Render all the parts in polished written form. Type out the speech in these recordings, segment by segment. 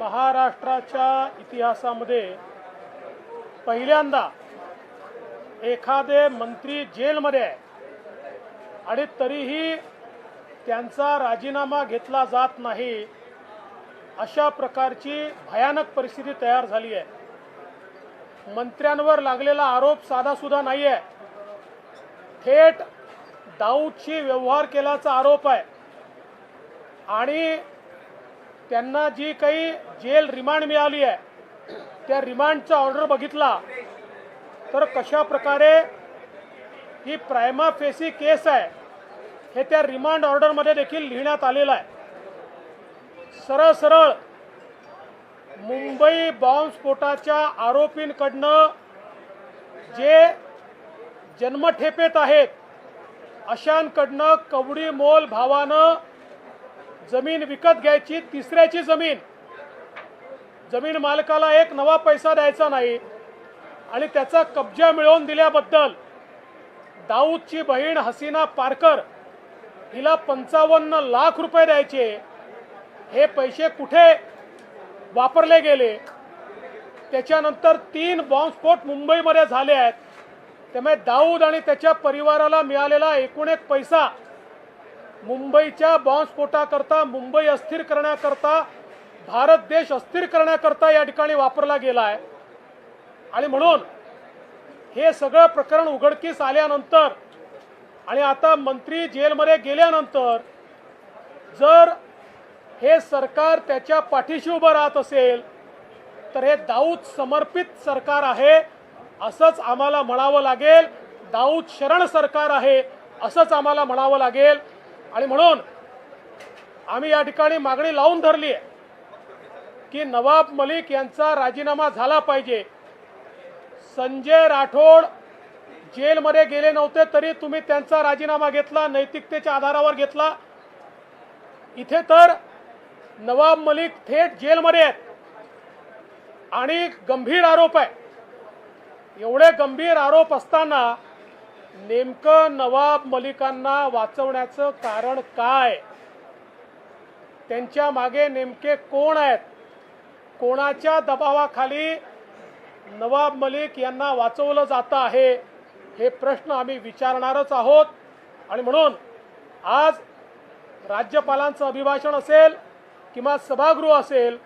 महाराष्ट्राच्या इतिहासामध्ये पहिल्यांदा एखादे मंत्री जेलमध्ये आहे आणि तरीही त्यांचा राजीनामा घेतला जात नाही, अशा प्रकारची भयानक परिस्थिती तयार झाली आहे। मंत्र्यांवर लागलेला आरोप साधासुद्धा नाही आहे, थेट दाऊदशी व्यवहार केल्याचा आरोप आहे आणि त्यांना जी काही जेल रिमांड मिळाली आहे त्या रिमांडचा ऑर्डर बघितला तर कशा प्रकारे ही प्रायमा फेसी केस आहे हे त्या रिमांड ऑर्डरमध्ये देखील लिहिण्यात आलेलं आहे। सरळ सरळ मुंबई बॉम्बस्फोटाच्या आरोपींकडनं जे जन्मठेपेत आहेत अशांकडनं कवडी मोल भावानं जमीन विकत घ्यायची, तिसऱ्याची जमीन मालकाला एक नवा पैसा द्यायचा नाही आणि त्याचा कब्जा मिळवून दिल्याबद्दल दाऊदची बहीण हसीना पारकर हिला 55 लाख रुपये द्यायचे। हे पैसे कुठे वापरले गेले? त्याच्यानंतर 3 बॉम्बस्फोट मुंबईमध्ये झाले आहेत, त्यामुळे दाऊद आणि त्याच्या परिवाराला मिळालेला एकूण एक पैसा मुंबईच्या बॉम्बस्फोटाकरता, मुंबई अस्थिर करण्याकरता, भारत देश अस्थिर करण्याकरता या ठिकाणी वापरला गेला आहे। आणि म्हणून हे सगळं प्रकरण उघडकीस आल्यानंतर आणि आता मंत्री जेलमध्ये गेल्यानंतर जर हे सरकार त्याच्या पाठीशी उभं राहत असेल तर हे दाऊद समर्पित सरकार आहे असंच आम्हाला म्हणावं लागेल, दाऊद शरण सरकार आहे असंच आम्हाला म्हणावं लागेल। आणि म्हणून आम्ही या ठिकाणी मागणी लावून धरली आहे की नवाब मलिक यांचा राजीनामा झाला पाहिजे। संजय राठोड जेलमध्ये गेले नव्हते तरी तुम्ही त्यांचा राजीनामा घेतला, नैतिकतेच्या आधारावर घेतला। इथे तर नवाब मलिक थेट जेलमध्ये आहेत आणि गंभीर आरोप आहे। एवढे गंभीर आरोप असताना नेमकं नवाब मलिकांना वाचवण्याचं कारण काय? त्यांच्या मागे नेमके कोण आहेत? कोणाच्या दबावाखाली नवाब मलिक यांना वाचवलं जातं आहे? हे प्रश्न आम्ही विचारणारच आहोत। आणि म्हणून आज राज्यपालांचं अभिभाषण असेल किंवा सभागृह असेल,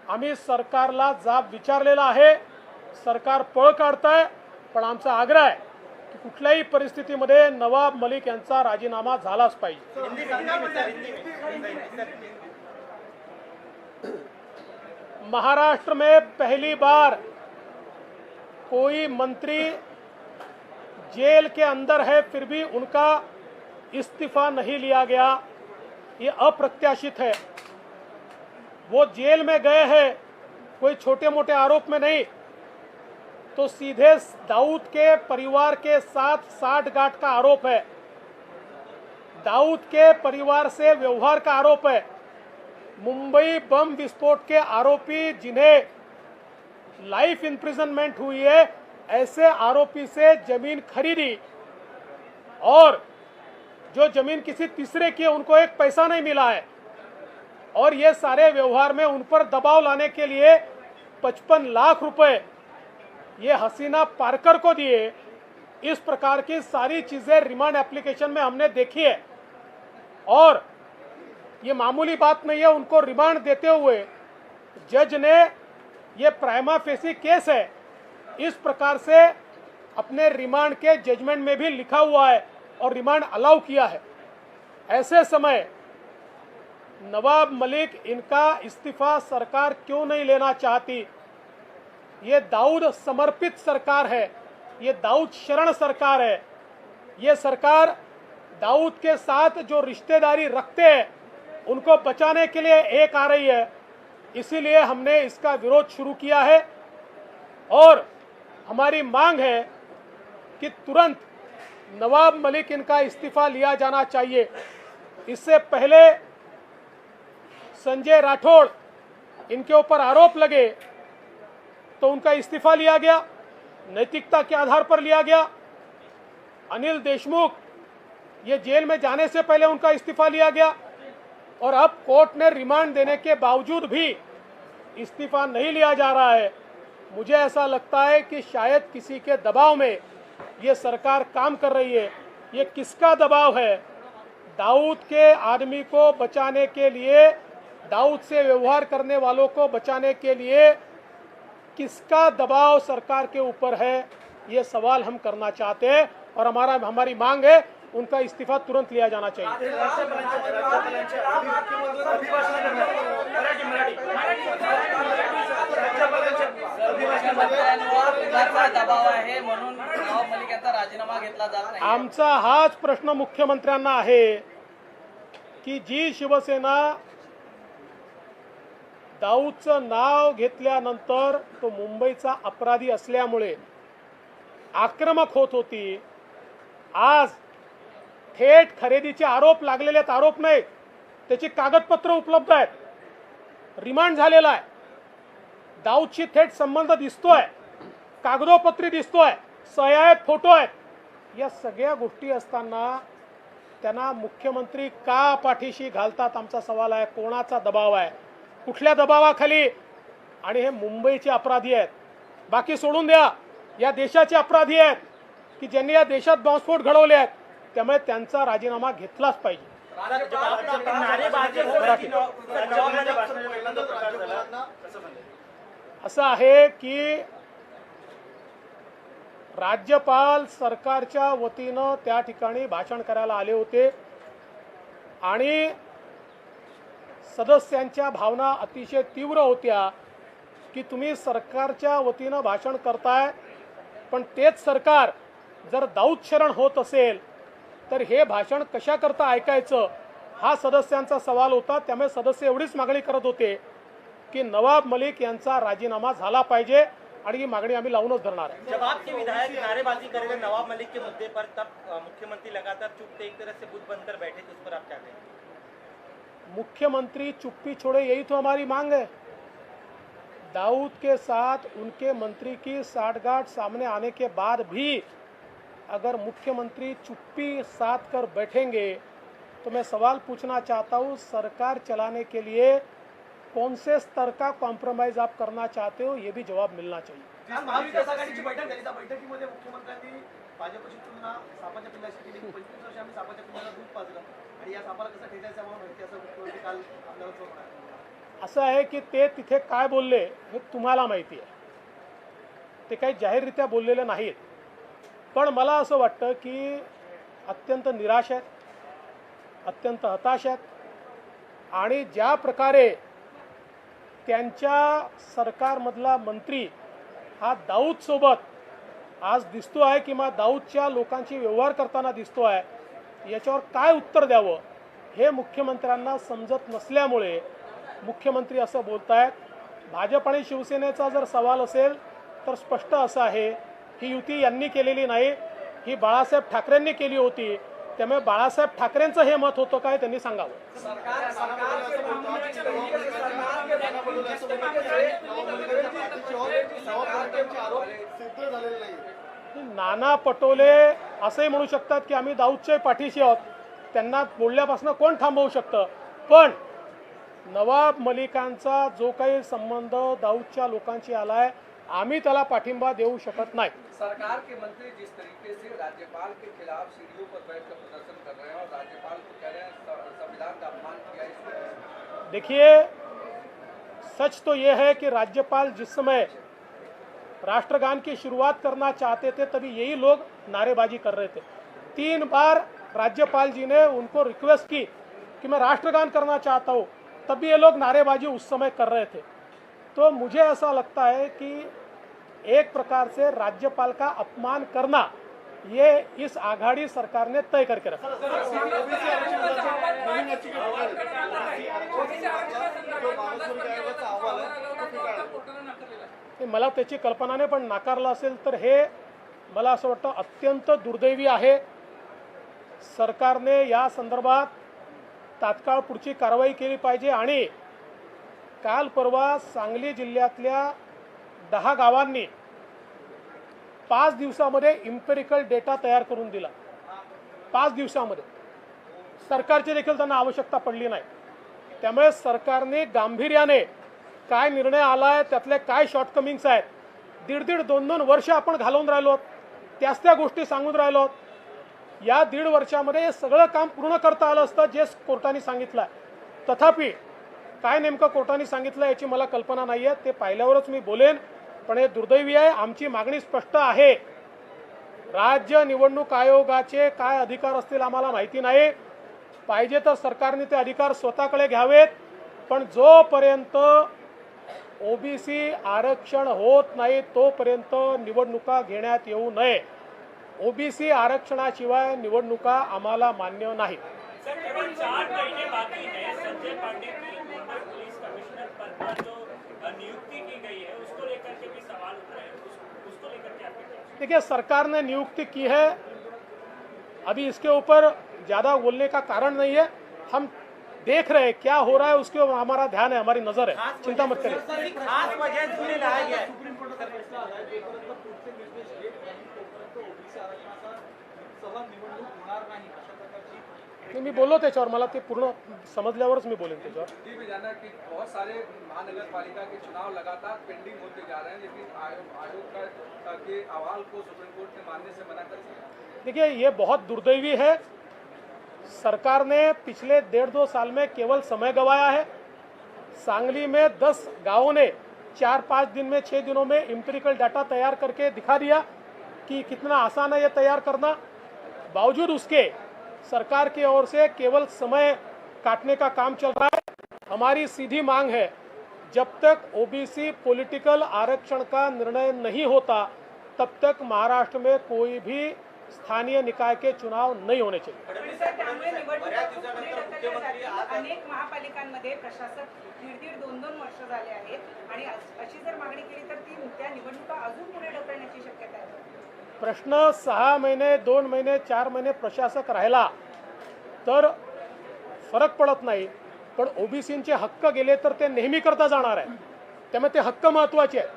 आम्ही सरकारला जाब विचारलेला आहे। सरकार पळ काढतंय, पण आमचा आग्रह आहे की कुठल्याही परिस्थितीमध्ये नवाब मलिक यांचा राजीनामा झालाच पाहिजे। महाराष्ट्र में पहली बार कोई मंत्री जेल के अंदर है फिर भी उनका इस्तीफा नहीं लिया गया, ये अप्रत्याशित है। वो जेल में गए हैं कोई छोटे मोटे आरोप में नहीं, तो सीधे दाऊद के परिवार के साथ साठगांठ का आरोप है, दाऊद के परिवार से व्यवहार का आरोप है। मुंबई बम विस्फोट के आरोपी जिन्हें लाइफ इम्प्रिजनमेंट हुई है, ऐसे आरोपी से जमीन खरीदी और जो जमीन किसी तीसरे की है उनको एक पैसा नहीं मिला है, और ये सारे व्यवहार में उन पर दबाव लाने के लिए 55 लाख रुपए ये हसीना पारकर को दिए। इस प्रकार की सारी चीजें रिमांड एप्लीकेशन में हमने देखी है और ये मामूली बात नहीं है। उनको रिमांड देते हुए जज ने ये प्राइमा फेसी केस है इस प्रकार से अपने रिमांड के जजमेंट में भी लिखा हुआ है और रिमांड अलाउ किया है। ऐसे समय नवाब मलिक इनका इस्तीफा सरकार क्यों नहीं लेना चाहती? ये दाऊद समर्पित सरकार है, ये दाऊद शरण सरकार है। ये सरकार दाऊद के साथ जो रिश्तेदारी रखते हैं उनको बचाने के लिए एक आ रही है, इसीलिए हमने इसका विरोध शुरू किया है और हमारी मांग है कि तुरंत नवाब मलिक इनका इस्तीफा लिया जाना चाहिए। इससे पहले संजय राठौड़ इनके ऊपर आरोप लगे तो उनका इस्तीफा लिया गया, नैतिकता के आधार पर लिया गया। अनिल देशमुख ये जेल में जाने से पहले उनका इस्तीफा लिया गया। और अब कोर्ट ने रिमांड देने के बावजूद भी इस्तीफा नहीं लिया जा रहा है। मुझे ऐसा लगता है कि शायद किसी के दबाव में ये सरकार काम कर रही है। ये किसका दबाव है? दाऊद के आदमी को बचाने के लिए, दाऊद से व्यवहार करने वालों को बचाने के लिए किसका दबाव सरकार के ऊपर है, ये सवाल हम करना चाहते हैं और हमारी मांग है उनका इस्तीफा तुरंत लिया जाना चाहिए। आमचा हाच प्रश्न मुख्यमंत्र्यांना आहे की जी शिवसेना दाऊदचं नाव घेतल्यानंतर तो मुंबईचा अपराधी असल्यामुळे आक्रमक होत होती, आज थेट खरेदीचे आरोप लागलेले आहेत, आरोप नाही, त्याची कागदपत्र उपलब्ध आहेत, रिमांड झालेला आहे, दाऊदशी थेट संबंध दिसतोय, कागदोपत्री दिसतोय, सह्या आहेत, फोटो आहेत, या सगळ्या गोष्टी असताना त्यांना मुख्यमंत्री का पाठीशी घालतात? आमचा सवाल आहे, कोणाचा दबाव आहे, कुठल्या दबावाखाली? आणि हे मुंबईचे अपराधी आहेत, बाकी सोडून द्या, या देशाचे अपराधी आहेत की ज्यांनी या देशात बॉम्बस्फोट घडवले आहेत, त्यामुळे त्यांचा राजीनामा घेतलाच पाहिजे। असं आहे की राज्यपाल सरकारच्या वतीनं त्या ठिकाणी भाषण करायला आले होते आणि सदस्यांच्या भावना अतिशय तीव्र होत्या की तुम्ही सरकारच्या वतीनं भाषण करताय, पण तेच सरकार जर दाऊद शरण होत असेल तर हे भाषण कशा करता ऐकायचं, हा सदस्यांचा सवाल होता। त्यामुळे सदस्य एवढीच मागणी करत होते की नवाब मलिक यांचा राजीनामा झाला पाहिजे आणि ही मागणी आम्ही लावूनच धरणार है। जब आपके विधायक नारेबाजी कर रहे नवाब मलिक के मुद्दे पर, तब मुख्यमंत्री लगातार चुप थे, एक तरह से बुत बनकर बैठे थे, उस पर आप क्या कहेंगे? मुख्यमंत्री चुप्पी छोड़े, यही तो हमारी मांग है। दाऊद के साथ उनके मंत्री की साठगांठ सामने आने के बाद भी अगर मुख्यमंत्री चुप्पी साध कर बैठेंगे तो मैं सवाल पूछना चाहता हूँ, सरकार चलाने के लिए कौन से स्तर का कॉम्प्रोमाइज आप करना चाहते हो, ये भी जवाब मिलना चाहिए। महाविकास आघाडीची बैठक झाली, त्या बैठकीमध्ये मुख्यमंत्र्यांनी भाजपची तुलना सापाच्या पिल्लाशी केली। 25 वर्ष आम्ही सापाच्या पिल्लाला दूध पाजलं आणि या सापाला कसं ठेचायचं आम्हाला माहिती, असं मुख्यमंत्री काल आपल्याला सांगणार। असं आहे की ते तिथे काय बोलले हे तुम्हाला माहिती आहे, ते काही जाहीररित्या बोललेले नाहीत, पण मला असं वाटतं की अत्यंत निराश आहेत, अत्यंत हताश आहेत आणि ज्या प्रकारे त्यांच्या सरकारमधला मंत्री हा दाऊद सोबत आज दिसतो आहे किंवा दाऊदच्या लोकांशी व्यवहार करताना दिसतो आहे, याच्यावर काय उत्तर द्यावं हे मुख्यमंत्र्यांना समजत नसल्यामुळे मुख्यमंत्री असं बोलतायत। भाजप आणि शिवसेनेचा जर सवाल असेल तर स्पष्ट असं आहे, ही युती यांनी केलेली नाही, ही बाळासाहेब ठाकरेंनी केली होती, त्यामुळे बाळासाहेब ठाकरेंचं हे मत होतं काय त्यांनी सांगावं। नाना पटोले असंही म्हणू शकतात की आम्ही दाऊदच्या पाठीशी आहोत, त्यांना बोलल्यापासून कोण थांबवू शकतं, पण नवाब मलिकांचा जो काही संबंध दाऊदच्या लोकांशी आलाय, आम्ही त्याला पाठिंबा देऊ शकत नाही। सरकार के मंत्री जिस तरीके से राज्यपाल के खिलाफ सीढ़ियों पर बैठकर प्रदर्शन कर रहे हैं और राज्यपाल को कह रहे हैं संविधान का अपमान किया है। देखिए, सच तो ये है कि राज्यपाल जिस समय राष्ट्रगान की शुरुआत करना चाहते थे तभी यही लोग नारेबाजी कर रहे थे। 3 बार राज्यपाल जी ने उनको रिक्वेस्ट की कि मैं राष्ट्रगान करना चाहता हूँ, तभी ये लोग नारेबाजी उस समय कर रहे थे। तो मुझे ऐसा लगता है कि एक प्रकार से राज्यपाल का अपमान करना ये इस आघाड़ी सरकार ने तय करके रखा। मला त्याची कल्पना नाही, पण नाकारला असेल तर हे मला असं वाटतं अत्यंत दुर्दैवी आहे। सरकारने या संदर्भात तात्काळ पुढची कारवाई केली पाहिजे आणि काल परवा सांगली जिल्ह्यातल्या 10 गावांनी 5 दिवसामध्ये इम्पेरिकल डेटा तयार करून दिला। 5 दिवसामध्ये सरकारची देखील त्यांना आवश्यकता पडली नाही। त्यामुळे सरकारने गांभीर्याने काय निर्णय आला आहे, त्यातले काय शॉर्टकमिंग्स आहेत, दीड 2 वर्ष आपण घालवून राहिलो, त्याच त्या गोष्टी सांगून राहिलो. या 1.5 वर्षामध्ये हे सगळं काम पूर्ण करता आलं असतं जे कोर्टाने सांगितलं आहे. तथापि काय नेमकं कोर्टाने सांगितलं याची मला कल्पना नाही आहे, ते पाहिल्यावरच मी बोलेन. पण हे दुर्दैवी आहे. आमची मागणी स्पष्ट आहे. राज्य निवडणूक आयोगाचे काय अधिकार असतील आम्हाला माहिती नाही. पाहिजे तर सरकारने ते अधिकार स्वतःकडे घ्यावेत. पण जोपर्यंत ओबीसी आरक्षण होत नाही तोपर्यंत निवडणुका घेण्यात येऊ नये. ओबीसी आरक्षणाशिवाय निवडणुका आम्हाला मान्य नाहीत. सर, केवल 4 महीने बाकी है संजय पांडे की मुंबई पुलिस कमिश्नर पद पर जो नियुक्ति की गई है उसको लेकर के भी सवाल उठ रहे हैं. उसको लेकर के आपके क्या? देखिए, सरकार ने नियुक्ति की है, अभी इसके ऊपर ज़्यादा बोलने का कारण नहीं है. हम देख रहे हैं क्या हो रहा है, उसके ऊपर हमारा ध्यान है, हमारी नज़र है. चिंता मत करिए. खास वजह जुने लाया गया है. सुप्रीम कोर्टाचा फैसला आलाय जोपर्यंत पुढचे निर्देश येत नाही तोपर्यंत ओबीसी आरक्षणाचा सह निवडणूक होणार नाही अशा प्रकारची मी बोललो त्याच्यावर, मला ते पूर्ण समजल्यावरच मी बोलेन त्याच्यावर. ये भी जानना कि बहुत सारे महानगर पालिका के चुनाव लगातार पेंडिंग होते जा रहे हैं, लेकिन आयोग के अहवाल को सुप्रीम कोर्ट ने मानने से मना कर दिया. देखिए, ये बहुत दुर्दैवी है. सरकार ने पिछले 1.5-2 साल में केवल समय गंवाया है. सांगली में 10 गांवों ने 4-5 दिन में 6 दिनों में एम्पिरिकल डाटा तैयार करके दिखा दिया कि कितना आसान है ये तैयार करना. बावजूद उसके सरकार की ओर से केवल समय काटने का काम चल रहा है. हमारी सीधी मांग है, जब तक ओबीसी पॉलिटिकल आरक्षण का निर्णय नहीं होता तब तक महाराष्ट्र में कोई भी स्थानीय निकाय के चुनाव नहीं होने चाहिए. त्यामुळे निवडणुका खूप पुढे ढकलल्या जातील. अनेक महापालिकांमध्ये प्रशासक 1.5-2 वर्ष झाले आहेत आणि अशी जर मागणी केली तर ती त्या निवडणुका अजून पुढे ढकलण्याची शक्यता आहे. प्रश्न 6 महिने 2 महिने 4 महिने प्रशासक राहिला तर फरक पडत नाही. पण ओबीसींचे हक्क गेले तर ते नेहमी करता जाणार आहे. त्यामुळे ते हक्क महत्त्वाचे आहेत.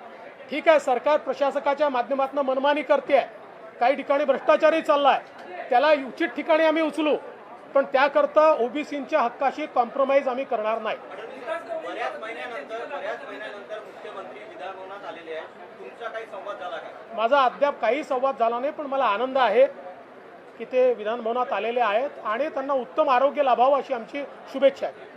ठीक आहे, सरकार प्रशासकाच्या माध्यमातून मनमानी करते आहे, काही ठिकाणी भ्रष्टाचारही चालला आहे, त्याला उचित ठिकाणी आम्ही उचलू. पण त्याकरता ओबीसींच्या हक्काशी कॉम्प्रोमाइज आम्ही करणार नाही. बऱ्याच महिन्यानंतर मुख्यमंत्री विधानभवनात आलेले आहेत. तुमचा काही संवाद झाला का? माझा अद्याप काही संवाद झाला नाही, पण मला आनंद आहे की ते विधानभवनात आलेले आहेत आणि त्यांना उत्तम आरोग्य लाभावं अशी आमची शुभेच्छा आहे.